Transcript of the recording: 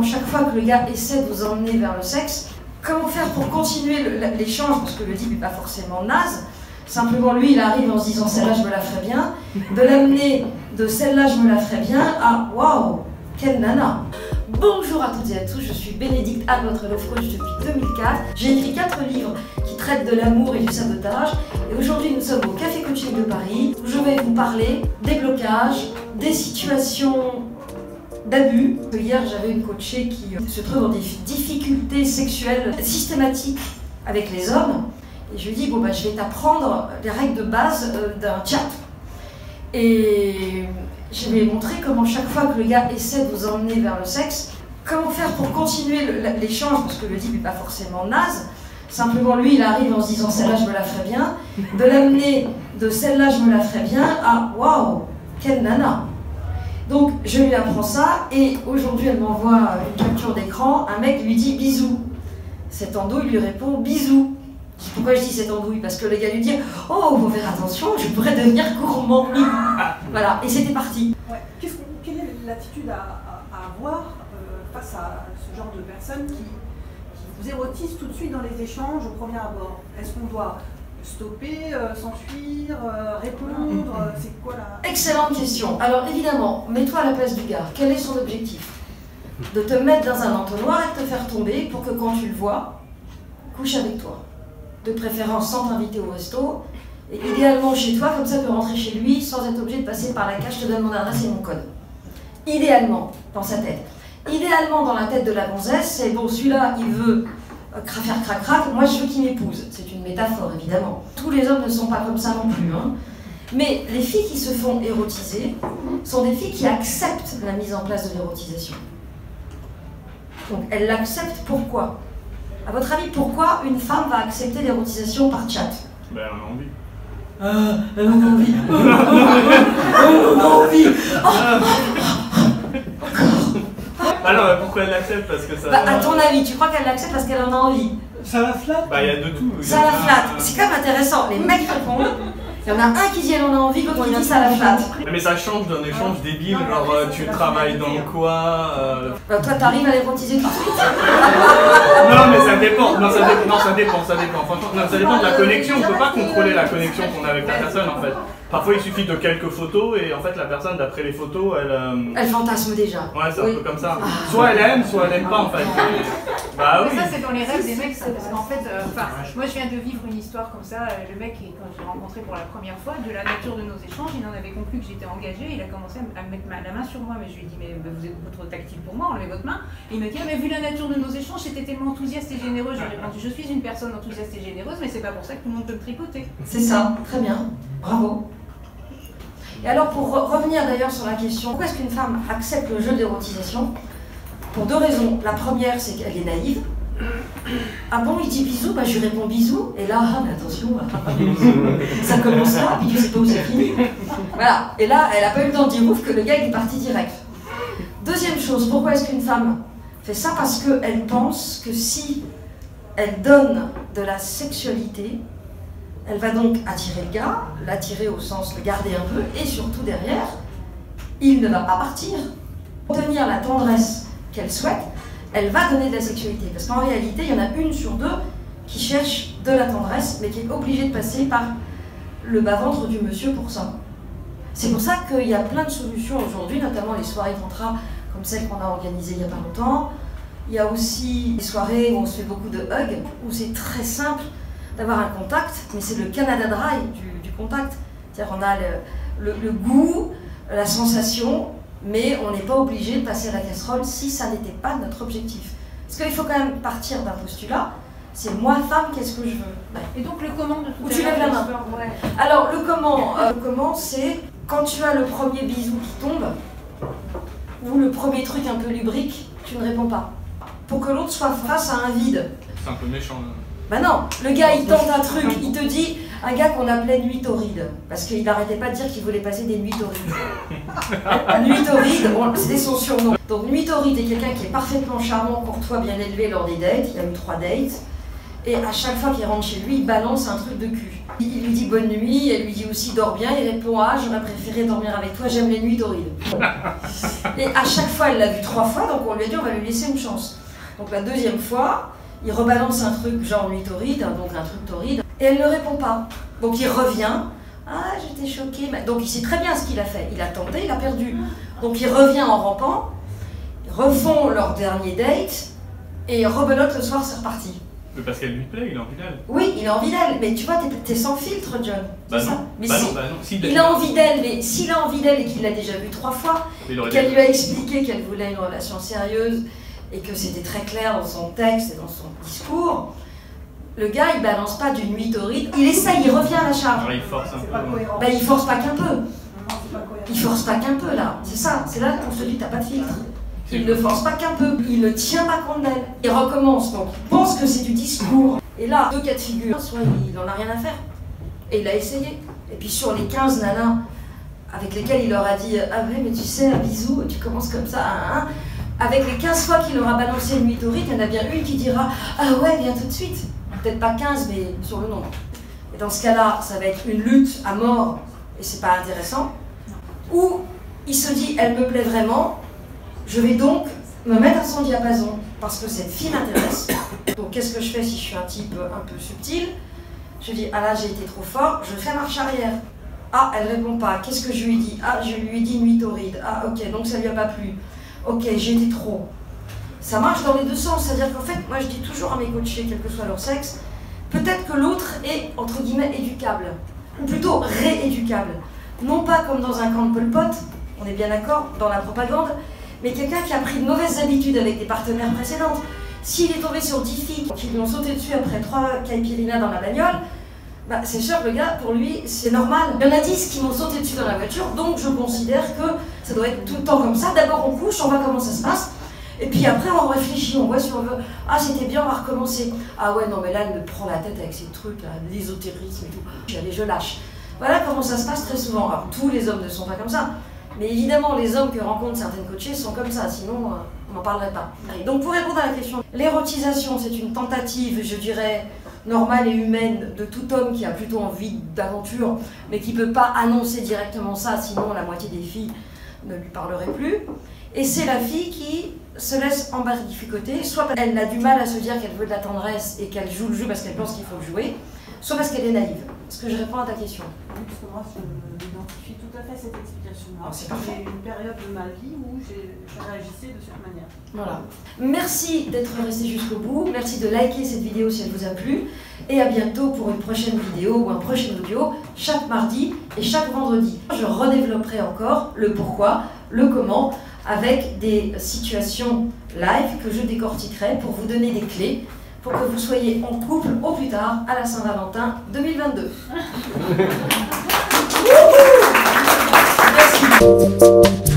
Chaque fois que le gars essaie de vous emmener vers le sexe, comment faire pour continuer l'échange, parce que le type n'est pas forcément naze, simplement lui il arrive en se disant celle-là je me la ferais bien, de l'amener de celle-là je me la ferais bien à waouh, quelle nana. Bonjour à toutes et à tous, je suis Bénédicte à votre Love Coach depuis 2004. J'ai écrit 4 livres qui traitent de l'amour et du sabotage. Et aujourd'hui nous sommes au Café Coaching de Paris où je vais vous parler des blocages, des situations d'abus. Hier j'avais une coachée qui se trouve dans des difficultés sexuelles systématiques avec les hommes. Et je lui dis, bon bah je vais t'apprendre les règles de base d'un chat. Et je lui ai montré comment chaque fois que le gars essaie de vous emmener vers le sexe, comment faire pour continuer l'échange, parce que le type n'est pas forcément naze, simplement lui il arrive en se disant celle-là je me la ferais bien, de l'amener de celle-là je me la ferais bien à waouh, quelle nana. Donc je lui apprends ça et aujourd'hui elle m'envoie une capture d'écran, un mec lui dit bisous. Cette andouille lui répond bisous. Pourquoi je dis cette andouille? Parce que le gars lui dit oh, faut faire attention, je pourrais devenir gourmand. Voilà, et c'était parti. Ouais. Quelle est l'attitude à avoir face à ce genre de personnes qui vous érotisent tout de suite dans les échanges au premier abord? Est-ce qu'on doit stopper, s'enfuir, répondre? C'est quoi la... Excellente question. Alors évidemment, mets-toi à la place du gars. Quel est son objectif? De te mettre dans un entonnoir et de te faire tomber pour que quand tu le vois, couche avec toi. De préférence sans t'inviter au resto, et idéalement chez toi, comme ça tu peux rentrer chez lui sans être obligé de passer par la cage, je te donne mon adresse et mon code. Idéalement, dans sa tête. Idéalement, dans la tête de la gonzesse, c'est bon, celui-là, il veut faire crac-crac, moi je veux qu'il m'épouse. C'est une métaphore, évidemment. Tous les hommes ne sont pas comme ça non plus. Hein. Mais les filles qui se font érotiser sont des filles qui acceptent la mise en place de l'érotisation. Donc elles l'acceptent pourquoi? À votre avis, pourquoi une femme va accepter l'érotisation par chat? Ben, elle en a envie. Elle en a envie. Elle en a envie. Ah non, mais pourquoi elle l'accepte? Parce que ça... Bah, à ton avis, tu crois qu'elle l'accepte parce qu'elle en a envie? Ça la flatte? Bah, il y a de tout. Ça la flatte. C'est quand même intéressant. Les mecs répondent. Il y en a un qui dit elle en a envie, l'autre qui dit ça la flatte. Mais ça change d'un échange débile, genre tu travailles dans quoi Bah, toi, t'arrives à l'érotiser tout de suite? Non, mais ça dépend. Non, ça dépend. Franchement, non, ça dépend de la connexion. On peut pas contrôler la connexion qu'on a avec la personne, en fait. Parfois, il suffit de quelques photos et en fait, la personne, d'après les photos, elle fantasme déjà. Ouais, c'est un peu comme ça. Soit elle aime, soit elle aime pas, en fait. Bah oui. Mais ça, c'est dans les rêves des mecs, ça, parce qu'en fait, moi, je viens de vivre une histoire comme ça. Le mec, quand je l'ai rencontré pour la première fois, de la nature de nos échanges, il en avait conclu que j'étais engagée. Il a commencé à mettre la main sur moi, mais je lui ai dit, mais vous êtes beaucoup trop tactile pour moi, enlevez votre main. Et il me dit, ah, mais vu la nature de nos échanges, j'étais tellement enthousiaste et généreuse. Je lui ai répondu, je suis une personne enthousiaste et généreuse, mais c'est pas pour ça que tout le monde peut me tricoter. C'est ça, très bien, bravo. Et alors pour revenir d'ailleurs sur la question, pourquoi est-ce qu'une femme accepte le jeu d'érotisation? Pour 2 raisons. La première, c'est qu'elle est naïve. Ah bon, il dit bisous, bah je lui réponds bisous, et là, ah mais attention, ça commence là, puis tu sais pas où c'est fini. Voilà, et là, elle a pas eu le temps de dire ouf que le gars il est parti direct. Deuxième chose, pourquoi est-ce qu'une femme fait ça? Parce qu'elle pense que si elle donne de la sexualité, elle va donc attirer le gars, l'attirer au sens le garder un peu, et surtout derrière, il ne va pas partir. Pour obtenir la tendresse qu'elle souhaite, elle va donner de la sexualité. Parce qu'en réalité, il y en a 1 sur 2 qui cherche de la tendresse, mais qui est obligée de passer par le bas-ventre du monsieur pour ça. C'est pour ça qu'il y a plein de solutions aujourd'hui, notamment les soirées tantra, comme celle qu'on a organisée il n'y a pas longtemps. Il y a aussi des soirées où on se fait beaucoup de hugs, où c'est très simple d'avoir un contact, mais c'est le Canada Dry du contact. C'est-à-dire on a le goût, la sensation, mais on n'est pas obligé de passer à la casserole si ça n'était pas notre objectif. Parce qu'il faut quand même partir d'un postulat, c'est moi femme, qu'est-ce que je veux? Ouais. Et donc le comment de tout où tu lèves la main. Ouais. Alors le comment c'est quand tu as le premier bisou qui tombe, ou le premier truc un peu lubrique, tu ne réponds pas. Pour que l'autre soit face à un vide. C'est un peu méchant. Bah non, le gars il tente un truc, il te dit, un gars qu'on appelait nuit torride, parce qu'il n'arrêtait pas de dire qu'il voulait passer des nuits torrides. Nuit torride, c'était son surnom. Donc nuit torride est quelqu'un qui est parfaitement charmant, courtois, bien élevé lors des dates, il y a eu 3 dates, Et à chaque fois qu'il rentre chez lui, il balance un truc de cul. Il lui dit bonne nuit, elle lui dit aussi dors bien, il répond ah j'aurais préféré dormir avec toi, j'aime les nuits torrides. Et à chaque fois elle l'a vu 3 fois, donc on lui a dit on va lui laisser une chance. Donc la deuxième fois, il rebalance un truc genre nuit torride, donc un truc torride, et elle ne répond pas. Donc il revient, ah j'étais choquée, donc il sait très bien ce qu'il a fait, il a tenté, il a perdu. Donc il revient en rampant, ils refont leur dernier date, et rebelote le soir c'est reparti. Mais parce qu'elle lui plaît, il a envie d'elle. Oui, il a envie d'elle, mais tu vois, t'es sans filtre, John. Bah non, ça. Mais bah si, non, bah non. Si, il a envie d'elle, mais s'il a envie d'elle et qu'il l'a déjà vue 3 fois, qu'elle lui a expliqué qu'elle voulait une relation sérieuse et que c'était très clair dans son texte et dans son discours, le gars, il balance pas d'une nuit torride, il essaye, il revient à la charge. Ouais, il force un peu. Bah, il force pas qu'un peu. Non, c'est pas cohérent. Il force pas qu'un peu, là. C'est ça, c'est là qu'on se dit, t'as pas de filtre. Il ne force pas qu'un peu, il ne tient pas compte d'elle. Il recommence, donc il pense que c'est du discours. Et là, 2 cas de figure, soit il n'en a rien à faire, et il a essayé. Et puis sur les 15 nanas avec lesquelles il leur a dit ah ouais mais tu sais un bisou, tu commences comme ça, hein, avec les 15 fois qu'il leur a balancé une nuit torride, il y en a bien une qui dira ah ouais viens tout de suite. Peut-être pas 15 mais sur le nombre. Et dans ce cas-là, ça va être une lutte à mort, et c'est pas intéressant. Ou il se dit elle me plaît vraiment, je vais donc me mettre à son diapason parce que cette fille m'intéresse. Donc qu'est-ce que je fais si je suis un type un peu subtil? Je dis ah là j'ai été trop fort, je fais marche arrière. Ah elle répond pas, qu'est-ce que je lui dis? Ah je lui ai dit nuit torride. Ah ok donc ça lui a pas plu. Ok j'ai été trop. Ça marche dans les deux sens, c'est-à-dire qu'en fait moi je dis toujours à mes coachés, quel que soit leur sexe, peut-être que l'autre est entre guillemets éducable, ou plutôt rééducable. Non pas comme dans un camp de Pol Pot, on est bien d'accord, dans la propagande, mais quelqu'un qui a pris de mauvaises habitudes avec des partenaires précédentes. S'il est tombé sur 10 filles qui lui ont sauté dessus après 3 caipirinhas dans la bagnole, bah c'est sûr que le gars, pour lui, c'est normal. Il y en a 10 qui m'ont sauté dessus dans la voiture, donc je considère que ça doit être tout le temps comme ça. D'abord on couche, on voit comment ça se passe, et puis après on réfléchit, on voit si on veut. Ah c'était bien, on va recommencer. Ah ouais non mais là elle me prend la tête avec ces trucs, là, l'ésotérisme et tout. Allez je lâche. Voilà comment ça se passe très souvent. Alors tous les hommes ne sont pas comme ça. Mais évidemment, les hommes que rencontrent certaines coachées sont comme ça, sinon on n'en parlerait pas. Donc pour répondre à la question, l'érotisation c'est une tentative, je dirais, normale et humaine de tout homme qui a plutôt envie d'aventure, mais qui ne peut pas annoncer directement ça, sinon la moitié des filles ne lui parleraient plus. Et c'est la fille qui se laisse embarrificoter, soit parce qu'elle a du mal à se dire qu'elle veut de la tendresse et qu'elle joue le jeu parce qu'elle pense qu'il faut le jouer, soit parce qu'elle est naïve. Est-ce que je réponds à ta question? Oui, parce que moi, je m'identifie tout à fait à cette explication-là. C'est parfait. J'ai eu une période de ma vie où je réagissais de cette manière. Voilà. Merci d'être resté jusqu'au bout. Merci de liker cette vidéo si elle vous a plu. Et à bientôt pour une prochaine vidéo ou un prochain audio, chaque mardi et chaque vendredi. Je redévelopperai encore le pourquoi, le comment, avec des situations live que je décortiquerai pour vous donner des clés pour que vous soyez en couple au plus tard à la Saint-Valentin 2022. Merci.